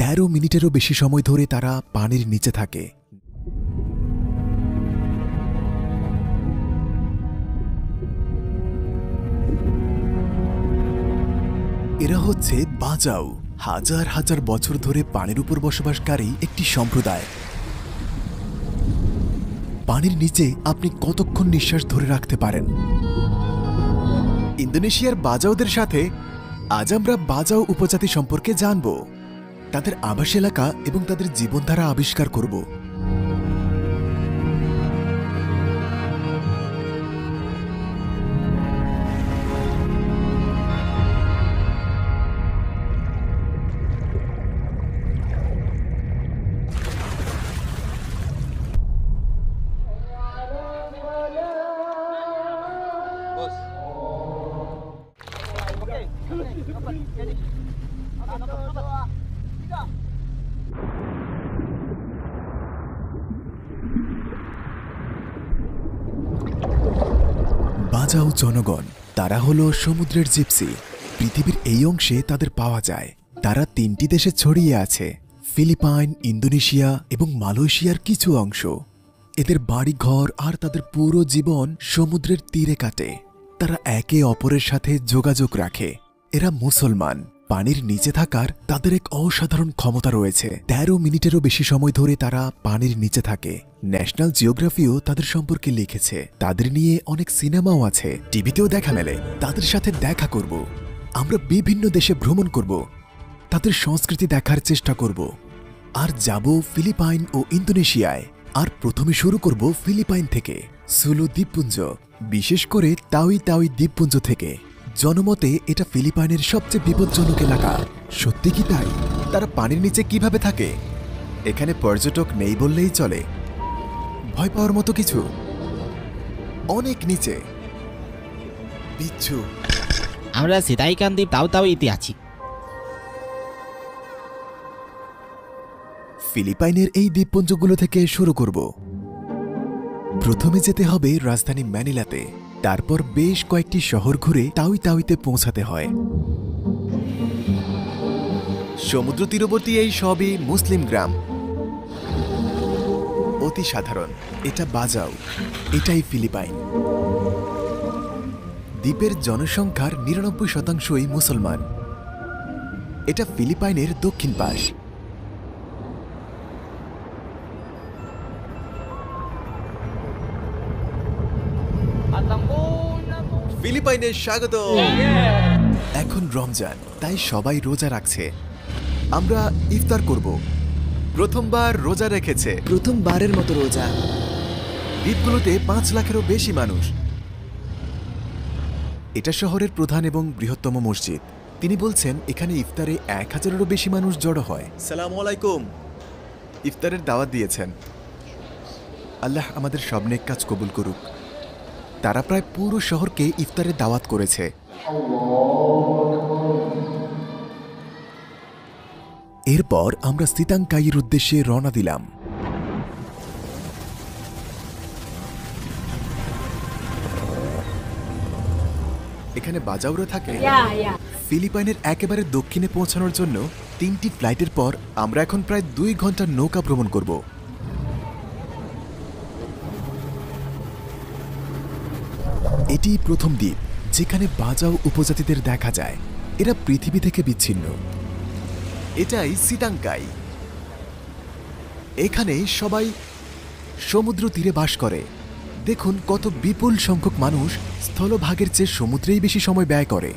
13 মিনিটেরও বেশি সময় ধরে তারা পানির নিচে থাকে। এরা হচ্ছে বাজাও, হাজার হাজার বছর ধরে পানির উপর বসবাসকারী একটি সম্প্রদায়। পানির নিচে আপনি কতক্ষণ নিঃশ্বাস ধরে রাখতে পারেন? ইন্দোনেশিয়ার বাজাওদের সাথে আজ আমরা বাজাও উপজাতি সম্পর্কে জানব, তাদের আবাস এলাকা এবং তাদের জীবনধারা আবিষ্কার করব। বাজাও জনগণ, তারা হলো সমুদ্রের জিপসি। পৃথিবীর এই অংশে তাদের পাওয়া যায়। তারা 3টি দেশে ছড়িয়ে আছে, ফিলিপাইন, ইন্দোনেশিয়া এবং মালয়েশিয়ার কিছু অংশ। এদের বাড়িঘর আর তাদের পুরো জীবন সমুদ্রের তীরে কাটে। তারা একে অপরের সাথে যোগাযোগ রাখে। এরা মুসলমান। পানির নিচে থাকার তাদের এক অসাধারণ ক্ষমতা রয়েছে। 13 মিনিটেরও বেশি সময় ধরে তারা পানির নিচে থাকে। ন্যাশনাল জিওগ্রাফিও তাদের সম্পর্কে লিখেছে। তাদের নিয়ে অনেক সিনেমাও আছে, টিভিতেও দেখা মেলে। তাদের সাথে দেখা করব, আমরা বিভিন্ন দেশে ভ্রমণ করব, তাদের সংস্কৃতি দেখার চেষ্টা করব, আর যাব ফিলিপাইন ও ইন্দোনেশিয়ায়। আর প্রথমে শুরু করব ফিলিপাইন থেকে, সুলু দ্বীপপুঞ্জ, বিশেষ করে তাউই তাউই দ্বীপপুঞ্জ থেকে। জনমতে এটা ফিলিপাইনের সবচেয়ে বিপজ্জনক এলাকা। সত্যি কি তাই? তারা পানির নিচে কিভাবে থাকে? এখানে পর্যটক নেই বললেই চলে। ভয় পাওয়ার মতো কিছু? অনেক নিচে বিচ্ছু। আমরা সিতাইকান দ্বীপ তাউতাউইতে আছি। ফিলিপাইনের এই দ্বীপপুঞ্জগুলো থেকে শুরু করব। প্রথমে যেতে হবে রাজধানী ম্যানিলাতে, তারপর বেশ কয়েকটি শহর ঘুরে তাউই তাউইতে পৌঁছাতে হয়। সমুদ্র তীরবর্তী এই সবই মুসলিম গ্রাম। অতি সাধারণ। এটা বাজাও, এটাই ফিলিপাইন। দ্বীপের জনসংখ্যার 99%ই মুসলমান। এটা ফিলিপাইনের দক্ষিণ পাশ। ফিলিপাইনের স্বাগত। এখন রমজান, তাই সবাই রোজা রাখছে। আমরা ইফতার করব। প্রথমবার রোজা রেখেছে, প্রথমবারের মতো রোজা। দ্বীপগুলোতে 5 লাখেরও বেশি মানুষ। এটা শহরের প্রধান এবং বৃহত্তম মসজিদ। তিনি বলছেন এখানে ইফতারে 1000-এরও বেশি মানুষ জড়ো হয়। সালামু আলাইকুম। ইফতারের দাওয়াত দিয়েছেন। আল্লাহ আমাদের সব নেক কাজ কবুল করুক। তারা প্রায় পুরো শহরকে ইফতারের দাওয়াত করেছে। এরপর আমরা সিতাংকাইয়ের উদ্দেশ্যে রওনা দিলাম। এখানে বাজাওরা থাকে। ফিলিপাইনের একেবারে দক্ষিণে পৌঁছানোর জন্য 3টি ফ্লাইটের পর আমরা এখন প্রায় 2 ঘন্টা নৌকা ভ্রমণ করব। এটি প্রথম দ্বীপ যেখানে বাজাও উপজাতিদের দেখা যায়। এরা পৃথিবী থেকে বিচ্ছিন্ন। এটাই সিতাংকাই। এখানে সবাই সমুদ্র তীরে বাস করে। দেখুন কত বিপুল সংখ্যক মানুষ স্থলভাগের চেয়ে সমুদ্রেই বেশি সময় ব্যয় করে।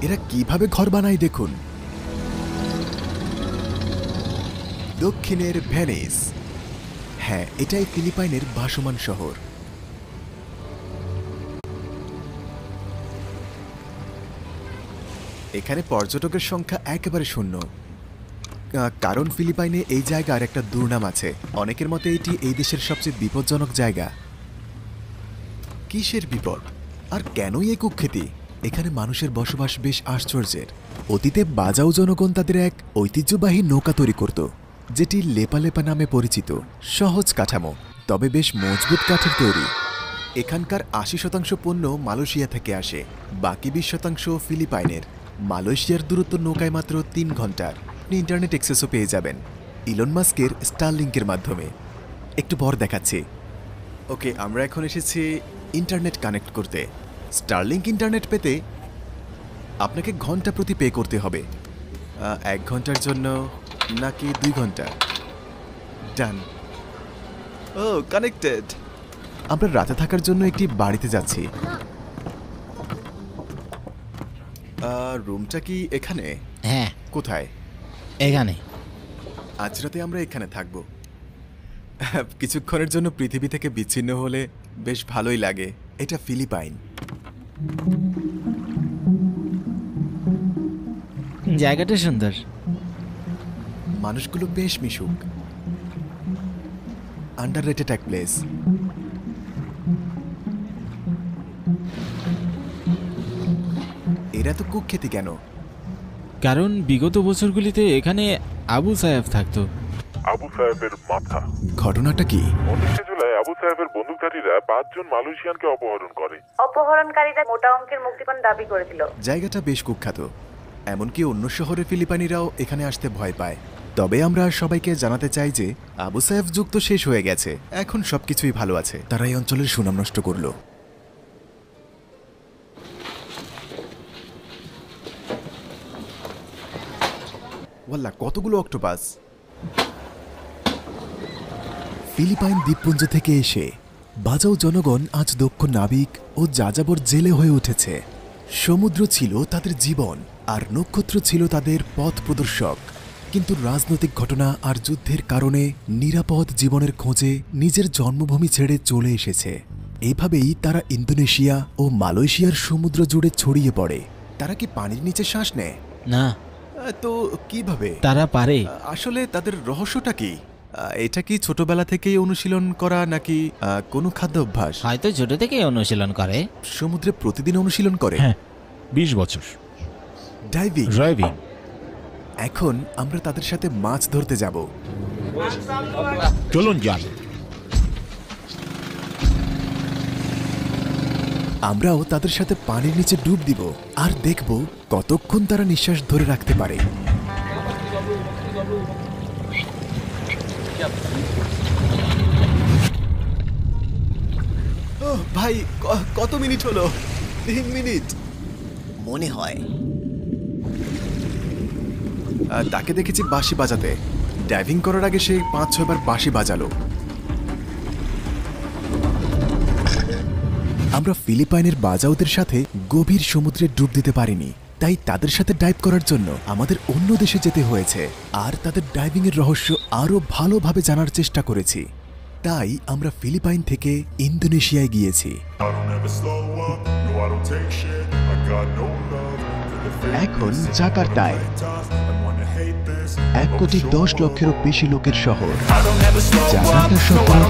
এরা কিভাবে ঘর বানায় দেখুন। দক্ষিণের ভেনিস। হ্যাঁ, এটাই ফিলিপাইনের ভাসমান শহর। এখানে পর্যটকের সংখ্যা একেবারে শূন্য, কারণ ফিলিপাইনে এই জায়গার একটা দুর্নাম আছে। অনেকের মতে এটি এই দেশের সবচেয়ে বিপজ্জনক জায়গা। কিসের বিপদ আর কেনই এই কুখ্যাতি? এখানে মানুষের বসবাস বেশ আশ্চর্যের। অতীতে বাজাও জনগণ তাদের এক ঐতিহ্যবাহী নৌকা তৈরি করত, যেটি লেপা লেপা নামে পরিচিত। সহজ কাঠামো, তবে বেশ মজবুত কাঠের তৈরি। এখানকার 80% পণ্য মালয়েশিয়া থেকে আসে, বাকি 20% ফিলিপাইনের। মালয়েশিয়ার দূরত্ব নৌকায় মাত্র 3 ঘন্টার। আপনি ইন্টারনেট অ্যাক্সেসও পেয়ে যাবেন ইলন মাস্কের স্টারলিংকের মাধ্যমে। একটু পর দেখাচ্ছি। ওকে, আমরা এখন এসেছি ইন্টারনেট কানেক্ট করতে। স্টারলিংক ইন্টারনেট পেতে আপনাকে ঘন্টা প্রতি পে করতে হবে। 1 ঘন্টার জন্য নাকি 2 ঘন্টা? ডান। ও, কানেক্টেড। আমরা রাতে থাকার জন্য একটি বাড়িতে যাচ্ছি। রুমটা কি এখানে? হ্যাঁ, কোথায়? এখানে। আজ রাতে আমরা এখানে থাকব। কিছুক্ষণের জন্য পৃথিবী থেকে বিচ্ছিন্ন হলে বেশ ভালোই লাগে। এটা ফিলিপাইন। জায়গাটা সুন্দর। মানুষগুলো বেশ মিশুক। আন্ডাররেটেড এক প্লেস। এরা তো কুখ্যাতি কেন? কারণ বিগত বছরগুলিতে এখানে আবু সায়েফ থাকতো। আবু সাহেবের মাথা। ঘটনাটা কি? 19 জুলাই আবু সাহেবের বন্দুকধারীরা 5 জন মালয়েশিয়ানকে অপহরণ করে। অপহরণকারীরা মোটা অঙ্কের মুক্তিপণ দাবি করেছিল। জায়গাটা বেশ কুখ্যাত। এমনকি অন্য শহরের ফিলিপাইনিরাও এখানে আসতে ভয় পায়। তবে আমরা সবাইকে জানাতে চাই যে আবু সায়েফ যুগ তো শেষ হয়ে গেছে। এখন সবকিছুই ভালো আছে। তারা এই অঞ্চলের সুনাম নষ্ট করলো। ওয়াল্লাহ, কতগুলো অক্টোপাস! ফিলিপাইন দ্বীপপুঞ্জ থেকে এসে বাজাও জনগণ আজ দক্ষ নাবিক ও যাযাবর জেলে হয়ে উঠেছে। সমুদ্র ছিল তাদের জীবন, আর নক্ষত্র ছিল তাদের পথ প্রদর্শক। কিন্তু রাজনৈতিক ঘটনা আর যুদ্ধের কারণে নিরাপদ জীবনের খোঁজে নিজের জন্মভূমি ছেড়ে চলে এসেছে। এভাবেই তারা ইন্দোনেশিয়া ও মালয়েশিয়ার সমুদ্র জুড়ে ছড়িয়ে পড়ে। তারা কি পানির নিচে শ্বাস নেয়? না। তো কিভাবে তারা পারে? আসলে তাদের রহস্যটা কি? এটা কি ছোটবেলা থেকেই অনুশীলন করা নাকি কোনো খাদ্য অভ্যাস? হয়তো ছোট থেকেই অনুশীলন করে। সমুদ্রে প্রতিদিন অনুশীলন করে? হ্যাঁ, 20 বছর। ড্রাইভিং। এখন আমরা তাদের সাথে মাছ ধরতে যাব। চলুন যান। আমরাও তাদের সাথে পানির নিচে ডুব দিব আর দেখব কতক্ষণ তারা নিঃশ্বাস ধরে রাখতে পারে। ভাই, কত মিনিট হলো? 3 মিনিট মনে হয়। তাকে দেখেছি বাঁশি বাজাতে। ডাইভিং করার আগে সে 5-6 বার বাঁশি বাজালো। আমরা ফিলিপাইনের বাজাওদের সাথে গভীর সমুদ্রে ডুব দিতে পারিনি, তাই তাদের সাথে ডাইভ করার জন্য আমাদের অন্য দেশে যেতে হয়েছে আর তাদের ডাইভিংয়ের রহস্য আরও ভালোভাবে জানার চেষ্টা করেছি। তাই আমরা ফিলিপাইন থেকে ইন্দোনেশিয়ায় গিয়েছি। এখন জাকার্তায় 1,10,00,000-এরও বেশি লোকের শহর। জাকার্তা শহর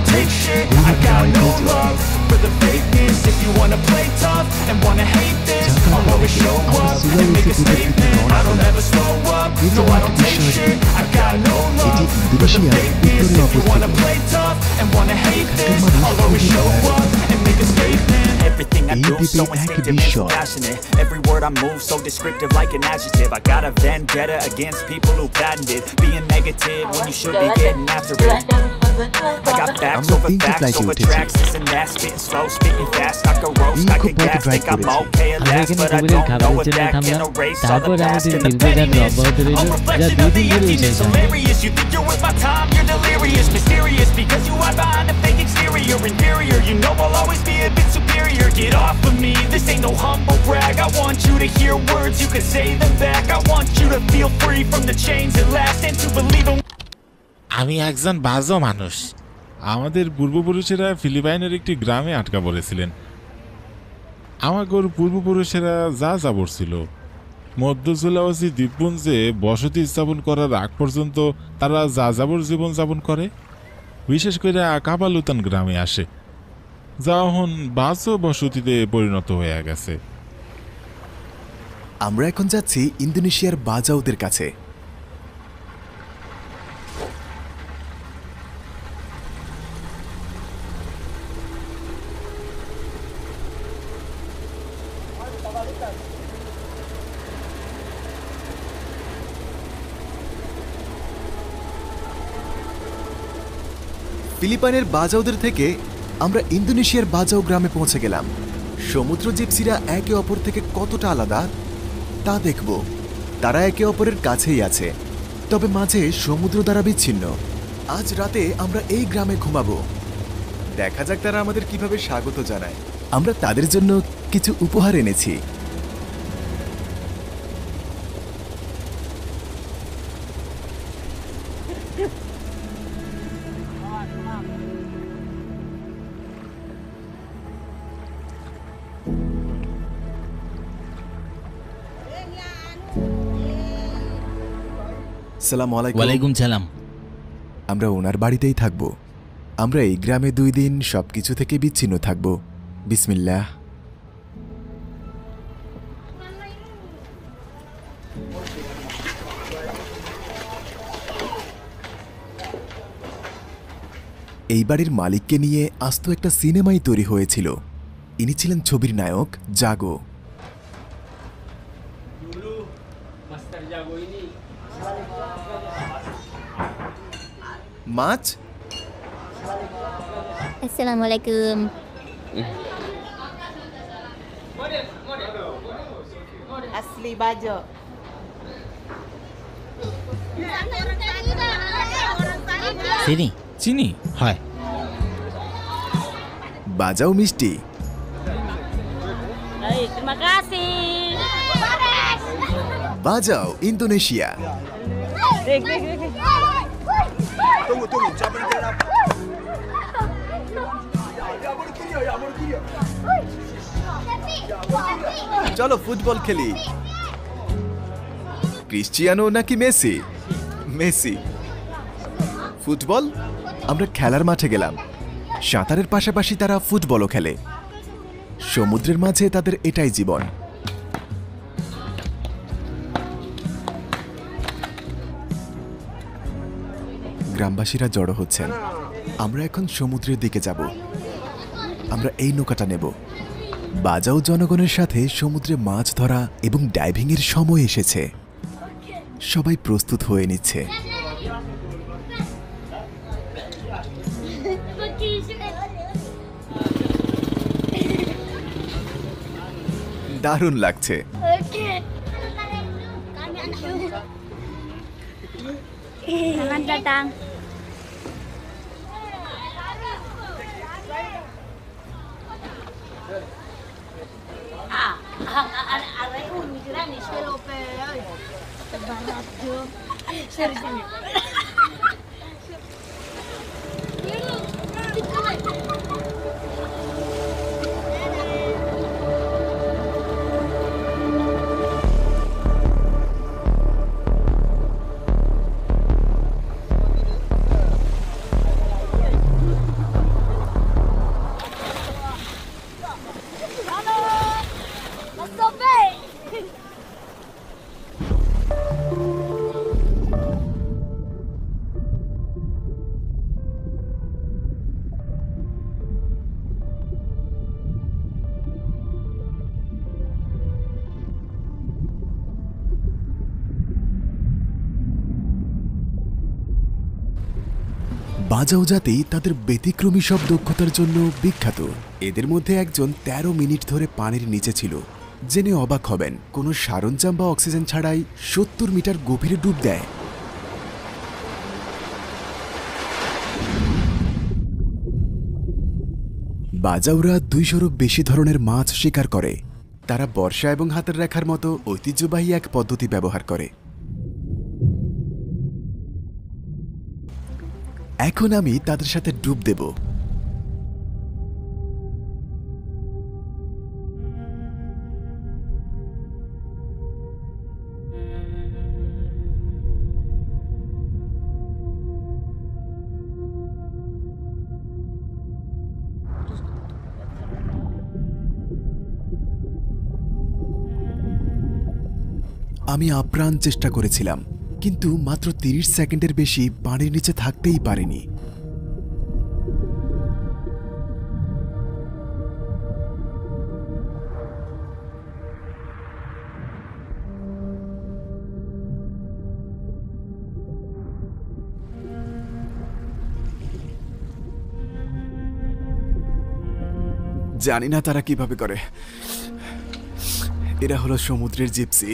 Everything I do so instinctive and so passionate. Every word I move so descriptive like an adjective. I got a vendetta against people who patented being negative when you should be getting after it. I got facts over tracks, this and that, spitting slow, spitting fast. I could roast, I could gas, think I'm okay at last, but I don't know if that can erase all the past and the pettiness. A reflection of the emptiness, hilarious. You think you're worth my time, you're delirious, mysterious, because you hide behind a fake exterior, inferior. You know I'll always be a bit superior. Get off of me, this ain't no humble brag. I want you to hear words, you can say them back. I want you to feel free from the chains that last and to believe in. আমি একজন বাজো মানুষ। আমাদের পূর্বপুরুষেরা ফিলিপাইনের একটি গ্রামে আটকা পড়েছিলেন। আমাগোর পূর্বপুরুষেরা যা যাবর ছিল। মধ্য সুলাওয়াসি দ্বীপপুঞ্জে বসতি স্থাপন করার আগ পর্যন্ত তারা যা যাবর জীবনযাপন করে। বিশেষ করে কাপালুতান গ্রামে আসে, যা এখন বাজো বসতিতে পরিণত হয়ে গেছে। আমরা এখন যাচ্ছি ইন্দোনেশিয়ার বাজাওদের কাছে। ফিলিপাইনের বাজাওদের থেকে আমরা ইন্দোনেশিয়ার বাজাও গ্রামে পৌঁছে গেলাম। সমুদ্র জিপসিরা একে অপর থেকে কতটা আলাদা তা দেখব। তারা একে অপরের কাছেই আছে, তবে মাঝে সমুদ্র দ্বারা বিচ্ছিন্ন। আজ রাতে আমরা এই গ্রামে ঘুমাবো। দেখা যাক তারা আমাদের কিভাবে স্বাগত জানায়। আমরা তাদের জন্য কিছু উপহার এনেছি। সালাম আলাইকুম। ওয়ালাইকুম সালাম। আমরা ওনার বাড়িতেই থাকব। আমরা এই গ্রামে 2 দিন সবকিছু থেকে বিচ্ছিন্ন থাকব। বিসমিল্লাহ। এই বাড়ির মালিককে নিয়ে আস্ত একটা সিনেমাই তৈরি হয়েছিল। ইনি ছিলেন ছবির নায়ক জাগো। মাছ। Assalamualaikum. Asli baja. চিনি চিনি হয়। বাজাও মিষ্টি। Baik, terima kasih. বাজাও ইন্দোনেশিয়া। চলো ফুটবল খেলি। ক্রিশ্চিয়ানো নাকি মেসি? মেসি। ফুটবল। আমরা খেলার মাঠে গেলাম। সাঁতারের পাশাপাশি তারা ফুটবলও খেলে। সমুদ্রের মাঝে তাদের এটাই জীবন। গ্রামবাসীরা জড়ো হচ্ছেন। আমরা এখন সমুদ্রের দিকে যাব। আমরা এই নৌকাটা নেব। বাজাও জনগণের সাথে সমুদ্রে মাছ ধরা এবং ডাইভিংয়ের সময় এসেছে। সবাই প্রস্তুত হয়ে নিচ্ছে। দারুণ লাগছে। Selamat datang. বাজাও জাতি তাদের ব্যতিক্রমী সব দক্ষতার জন্য বিখ্যাত। এদের মধ্যে একজন 13 মিনিট ধরে পানির নিচে ছিল। জেনে অবাক হবেন, কোনো সরঞ্জাম বা অক্সিজেন ছাড়াই 70 মিটার গভীরে ডুব দেয়। বাজাওরা 200-এরও বেশি ধরনের মাছ শিকার করে। তারা বর্ষা এবং হাতের রেখার মতো ঐতিহ্যবাহী এক পদ্ধতি ব্যবহার করে। এখন আমি তাদের সাথে ডুব দেব। আমি আপ্রাণ চেষ্টা করেছিলাম, কিন্তু মাত্র 30 সেকেন্ডের বেশি পানির নিচে থাকতেই পারিনি। জানি না তারা কিভাবে করে। এরা হলো সমুদ্রের জিপসি।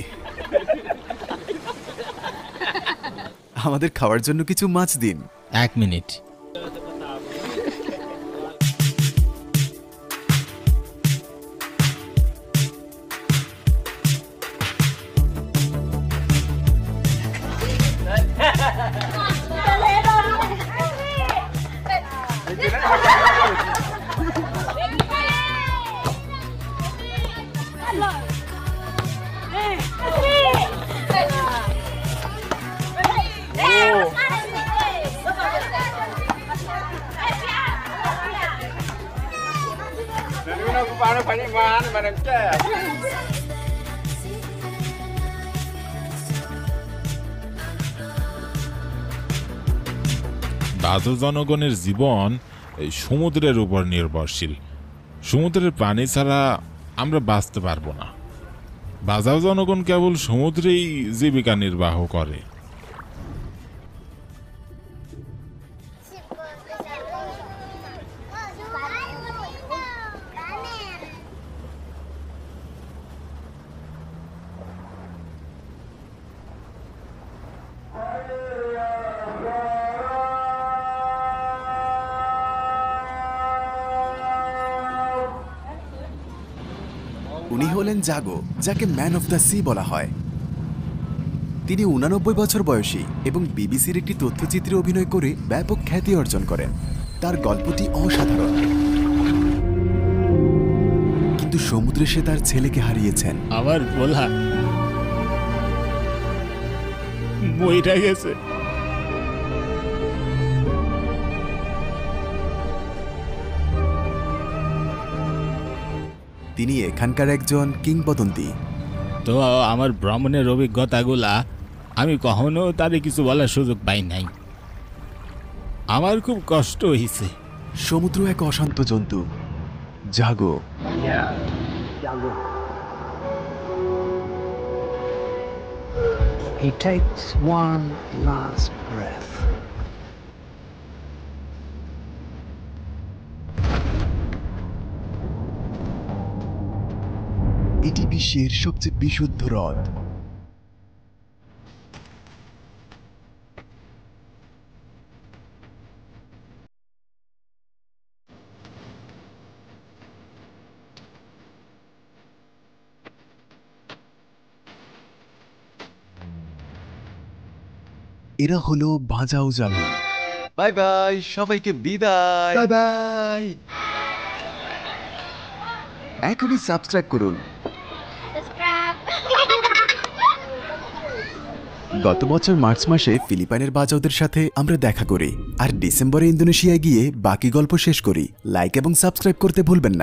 আমাদের খাওয়ার জন্য কিছু মাছ দিন। 1 মিনিট। বাজো জনগণের জীবন এই সমুদ্রের উপর নির্ভরশীল। সমুদ্রের প্রাণী ছাড়া আমরা বাঁচতে পারবো না। বাজাও জনগণ কেবল সমুদ্রেই জীবিকা নির্বাহ করে। উনি হলেন জাগো, যাকে ম্যান অফ দ্য সি বলা হয়। তিনি 89 বছর বয়সী এবং বিবিসির একটি তথ্যচিত্রে অভিনয় করে ব্যাপক খ্যাতি অর্জন করেন। তার গল্পটি অসাধারণ, কিন্তু সমুদ্রে সে তার ছেলেকে হারিয়েছেন। আমার বলা বইটা গেছে। তিনি এখানকার একজন কিংবদন্তি। তো আমার ভ্রমণের অভিজ্ঞতাগুলা আমি কখনো তারে কিছু বলার সুযোগ পাই নাই। আমার খুব কষ্ট হয়েছে। সমুদ্র এক অশান্ত জন্তু। জাগো। He takes one last breath. এটি বিশ্বের সবচেয়ে বিশুদ্ধ হ্রদ। এরা হলো বাজাও জালু। বাই বাই, সবাইকে বিদায়। Bye bye. এখনই সাবস্ক্রাইব করুন। গত বছর মার্চ মাসে ফিলিপাইনের বাজাওদের সাথে আমরা দেখা করি, আর ডিসেম্বরে ইন্দোনেশিয়ায় গিয়ে বাকি গল্প শেষ করি। লাইক এবং সাবস্ক্রাইব করতে ভুলবেন না।